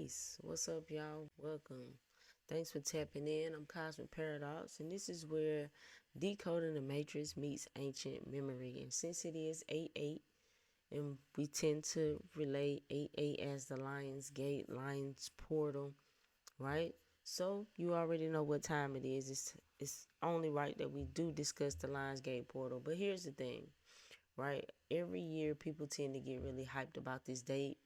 Peace. What's up, y'all? Welcome. Thanks for tapping in. I'm Cosmic Paradox, and this is where decoding the matrix meets ancient memory. And since it is 8-8, and we tend to relate 8-8 as the Lion's Gate, Lion's Portal, right? So you already know what time it is. It's only right that we do discuss the Lion's Gate portal. But here's the thing, right? Every year people tend to get really hyped about this date,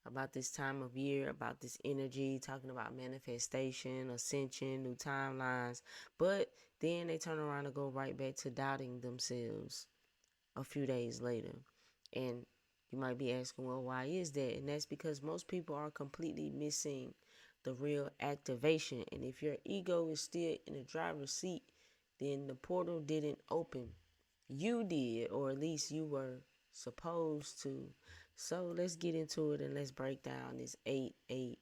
about this time of year, about this energy, talking about manifestation, ascension, new timelines. But then they turn around and go right back to doubting themselves a few days later. And you might be asking, well, why is that? And that's because most people are completely missing the real activation. And if your ego is still in the driver's seat, then the portal didn't open. You did, or at least you were supposed to. So let's get into it and let's break down this 8-8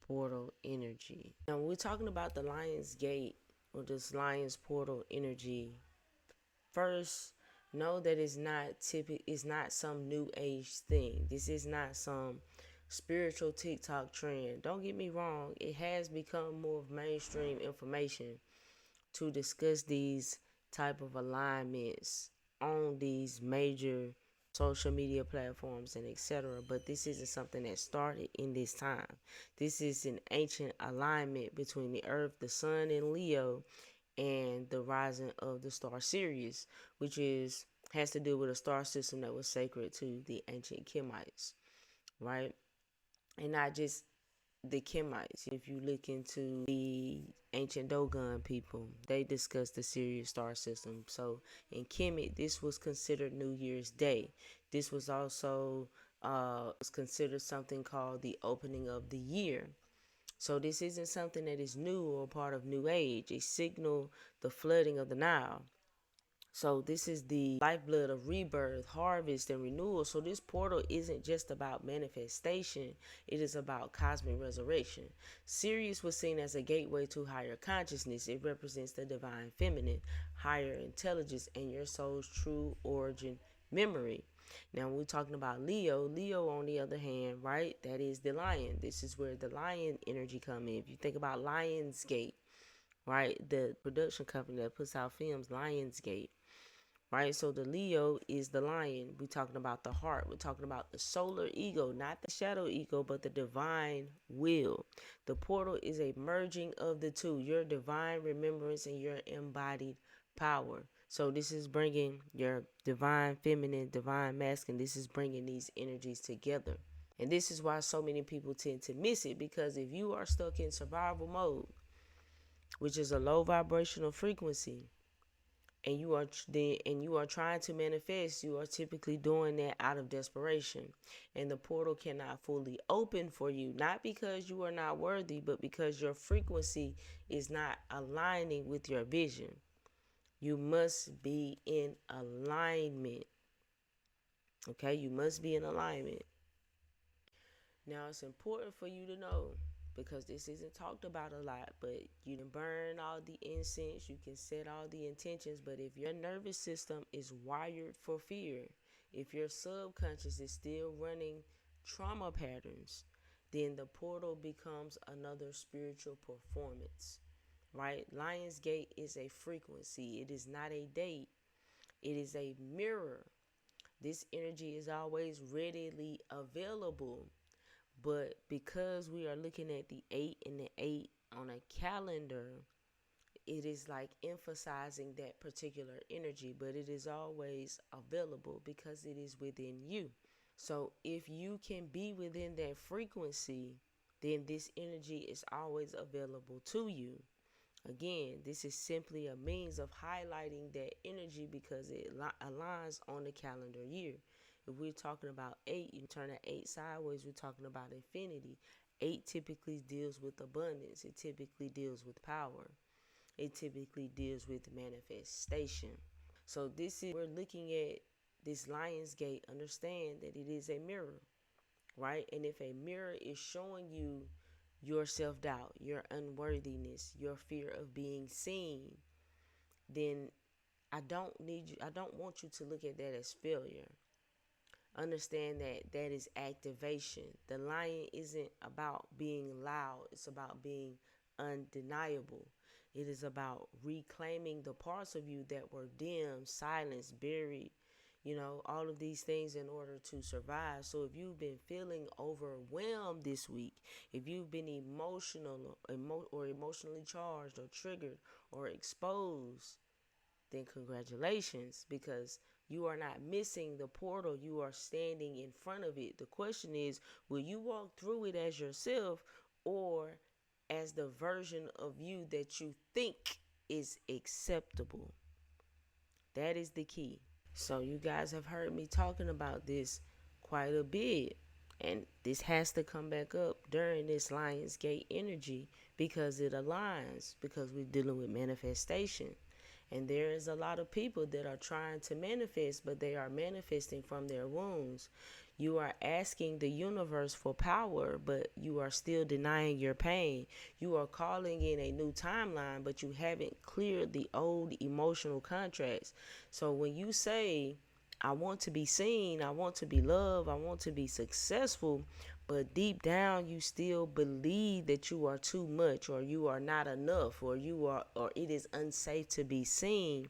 portal energy. Now, when we're talking about the Lion's Gate or this Lion's portal energy, first, know that it's not some new age thing. This is not some spiritual TikTok trend. Don't get me wrong, it has become more of mainstream information to discuss these type of alignments on these major social media platforms and etc. But this isn't something that started in this time. This is an ancient alignment between the earth, the sun in Leo, and the rising of the star Sirius, which has to do with a star system that was sacred to the ancient Kemites, right? And not just the Kemites. If you look into the ancient Dogon people, they discussed the Sirius star system. So in Kemet, this was considered New Year's Day. This was also was considered something called the opening of the year. So this isn't something that is new or part of New Age. It signaled the flooding of the Nile. So this is the lifeblood of rebirth, harvest, and renewal. So this portal isn't just about manifestation. It is about cosmic resurrection. Sirius was seen as a gateway to higher consciousness. It represents the divine feminine, higher intelligence, and your soul's true origin memory. Now, when we're talking about Leo, on the other hand, right, that is the lion. This is where the lion energy come in. If you think about Lionsgate, right, the production company that puts out films, Lionsgate, right? So the Leo is the lion. We're talking about the heart. We're talking about the solar ego, not the shadow ego, but the divine will. The portal is a merging of the two, your divine remembrance and your embodied power. So this is bringing your divine feminine, divine masculine. This is bringing these energies together. And this is why so many people tend to miss it, because if you are stuck in survival mode, which is a low vibrational frequency, and you are trying to manifest, you are typically doing that out of desperation. And the portal cannot fully open for you, not because you are not worthy, but because your frequency is not aligning with your vision. You must be in alignment. Okay, you must be in alignment. Now, it's important for you to know, because this isn't talked about a lot, but you can burn all the incense, you can set all the intentions, but if your nervous system is wired for fear, if your subconscious is still running trauma patterns, then the portal becomes another spiritual performance, right? Lionsgate is a frequency, it is not a date, it is a mirror. This energy is always readily available. But because we are looking at the 8 and the 8 on a calendar, it is like emphasizing that particular energy, but it is always available because it is within you. So if you can be within that frequency, then this energy is always available to you. Again, this is simply a means of highlighting that energy because it aligns on the calendar year. If we're talking about 8, you turn an 8 sideways, we're talking about infinity. 8 typically deals with abundance. It typically deals with power. It typically deals with manifestation. So we're looking at this Lion's Gate. Understand that it is a mirror, right? And if a mirror is showing you your self-doubt, your unworthiness, your fear of being seen, then I don't want you to look at that as failure. Understand that that is activation. The lion isn't about being loud, it's about being undeniable. It is about reclaiming the parts of you that were dim, silenced, buried, all of these things in order to survive. So if you've been feeling overwhelmed this week, if you've been or emotionally charged or triggered or exposed, then congratulations, because you are not missing the portal. You are standing in front of it. The question is, will you walk through it as yourself or as the version of you that you think is acceptable? That is the key. So you guys have heard me talking about this quite a bit. And this has to come back up during this Lionsgate energy because it aligns, because we're dealing with manifestation. And there is a lot of people that are trying to manifest, but they are manifesting from their wounds. You are asking the universe for power, but you are still denying your pain. You are calling in a new timeline, but you haven't cleared the old emotional contracts. So when you say, I want to be seen, I want to be loved, I want to be successful, but deep down you still believe that you are too much, or you are not enough, or it is unsafe to be seen,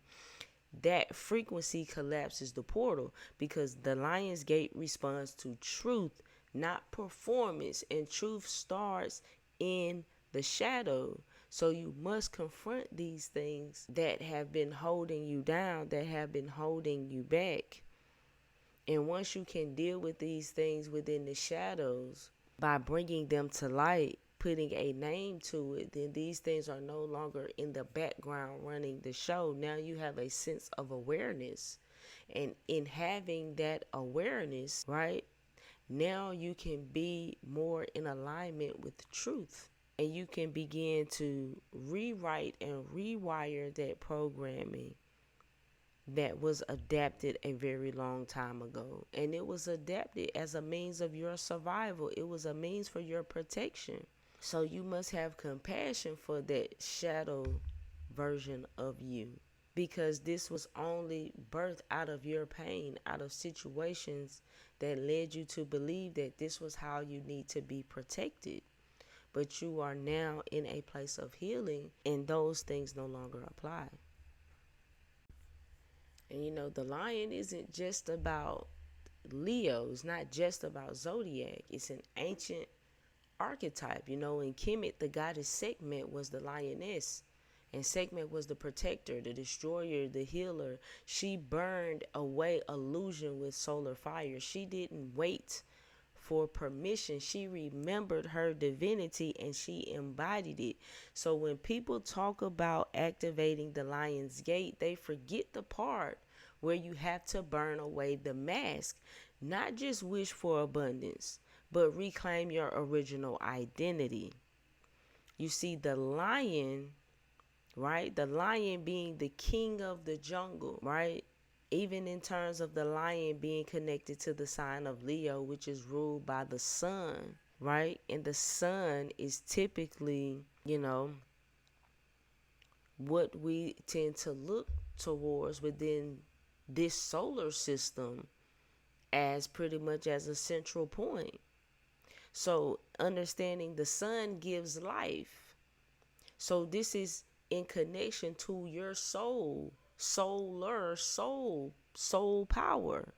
that frequency collapses the portal, because the Lion's Gate responds to truth, not performance, and truth starts in the shadow. So you must confront these things that have been holding you down, that have been holding you back. And once you can deal with these things within the shadows by bringing them to light, putting a name to it, then these things are no longer in the background running the show. Now you have a sense of awareness. And in having that awareness, right, now you can be more in alignment with the truth. And you can begin to rewrite and rewire that programming that was adapted a very long time ago. And it was adapted as a means of your survival. It was a means for your protection. So you must have compassion for that shadow version of you, because this was only birthed out of your pain, out of situations that led you to believe that this was how you need to be protected. But you are now in a place of healing, and those things no longer apply. And the lion isn't just about Leo. It's not just about zodiac. It's an ancient archetype. In Kemet, the goddess Sekhmet was the lioness. And Sekhmet was the protector, the destroyer, the healer. She burned away illusion with solar fire. She didn't wait for permission. She remembered her divinity and she embodied it. So when people talk about activating the Lion's Gate, they forget the part where you have to burn away the mask, not just wish for abundance, but reclaim your original identity. You see, the lion, right? The lion being the king of the jungle, right? Even in terms of the lion being connected to the sign of Leo, which is ruled by the sun, right? And the sun is typically, what we tend to look towards within this solar system as pretty much as a central point. So understanding the sun gives life. So this is in connection to your soul power.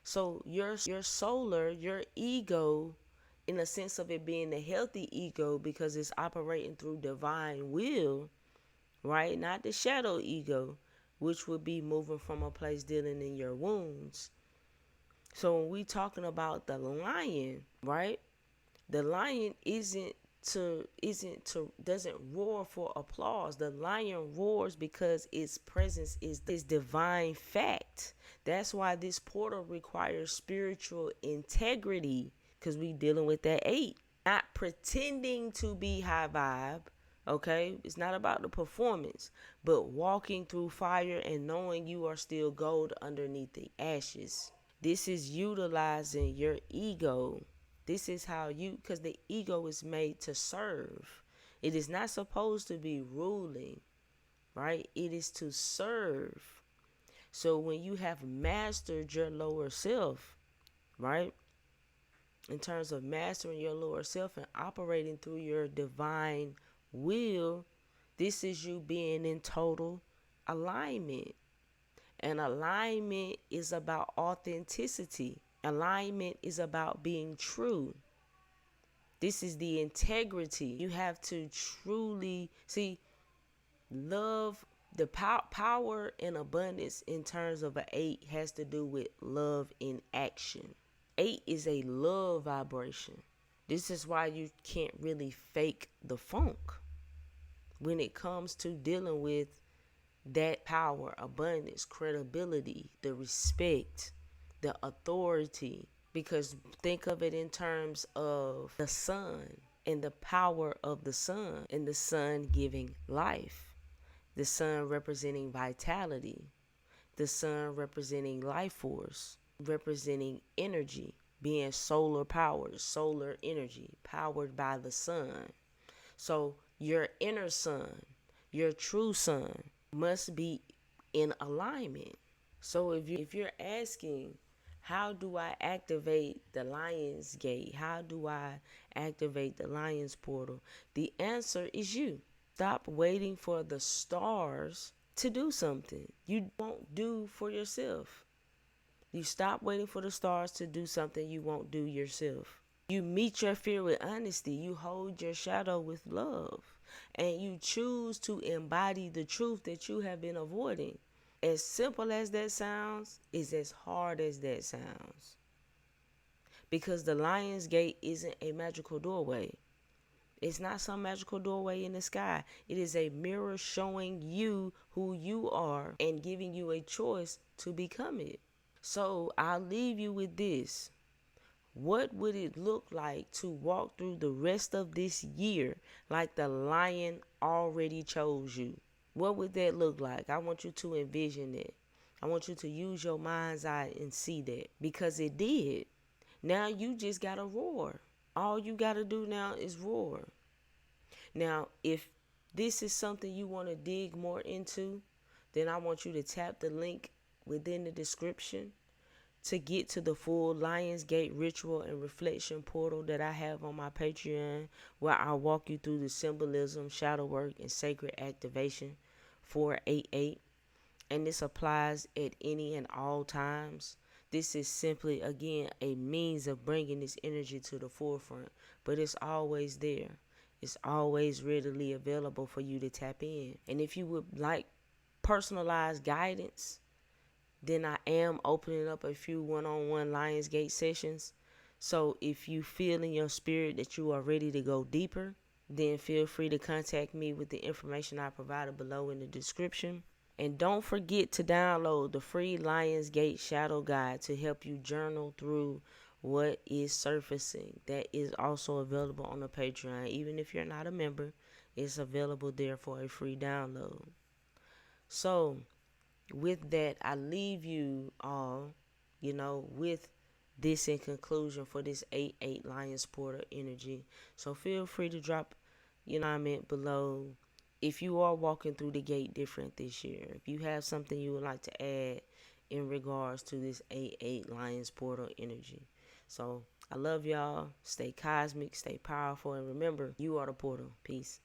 So your solar, your ego, in a sense of it being a healthy ego, because it's operating through divine will, right? Not the shadow ego, which would be moving from a place dealing in your wounds. So when we talking about the lion, right? The lion doesn't roar for applause. The lion roars because its presence is divine fact. That's why this portal requires spiritual integrity, because we dealing with that 8. Not pretending to be high vibe, okay? It's not about the performance, but walking through fire and knowing you are still gold underneath the ashes. This is utilizing your ego. This is how because the ego is made to serve. It is not supposed to be ruling, right? It is to serve. So when you have mastered your lower self, right? In terms of mastering your lower self and operating through your divine will, this is you being in total alignment. And alignment is about authenticity. Alignment is about being true. This is the integrity. You have to truly see love. The power and abundance in terms of an 8 has to do with love in action. 8 is a love vibration. This is why you can't really fake the funk when it comes to dealing with that power, abundance, credibility, the respect, the authority. Because think of it in terms of the sun and the power of the sun, and the sun giving life, the sun representing vitality, the sun representing life force, representing energy, being solar powered, solar energy, powered by the sun. So your inner sun, your true sun, must be in alignment. So if you're asking, how do I activate the Lion's Gate? How do I activate the Lion's Portal? The answer is you. Stop waiting for the stars to do something you won't do for yourself. You stop waiting for the stars to do something you won't do yourself. You meet your fear with honesty. You hold your shadow with love. And you choose to embody the truth that you have been avoiding. As simple as that sounds, is as hard as that sounds. Because the Lion's Gate isn't a magical doorway. It's not some magical doorway in the sky. It is a mirror showing you who you are and giving you a choice to become it. So I'll leave you with this. What would it look like to walk through the rest of this year like the lion already chose you? What would that look like? I want you to envision it. I want you to use your mind's eye and see that, because it did. Now you just got to roar. All you got to do now is roar. Now, if this is something you want to dig more into, then I want you to tap the link within the description to get to the full Lion's Gate ritual and reflection portal that I have on my Patreon, where I'll walk you through the symbolism, shadow work, and sacred activation 488. And this applies at any and all times. This is simply, again, a means of bringing this energy to the forefront, but it's always there. It's always readily available for you to tap in. And if you would like personalized guidance, then I am opening up a few one-on-one Lionsgate sessions. So if you feel in your spirit that you are ready to go deeper, then feel free to contact me with the information I provided below in the description. And don't forget to download the free Lionsgate Shadow Guide to help you journal through what is surfacing. That is also available on the Patreon. Even if you're not a member, it's available there for a free download. So with that, I leave you all, with this in conclusion for this 8-8 Lions Portal energy. So feel free to drop your comment below if you are walking through the gate different this year. If you have something you would like to add in regards to this 8-8 Lions Portal energy. So I love y'all. Stay cosmic, stay powerful, and remember, you are the portal. Peace.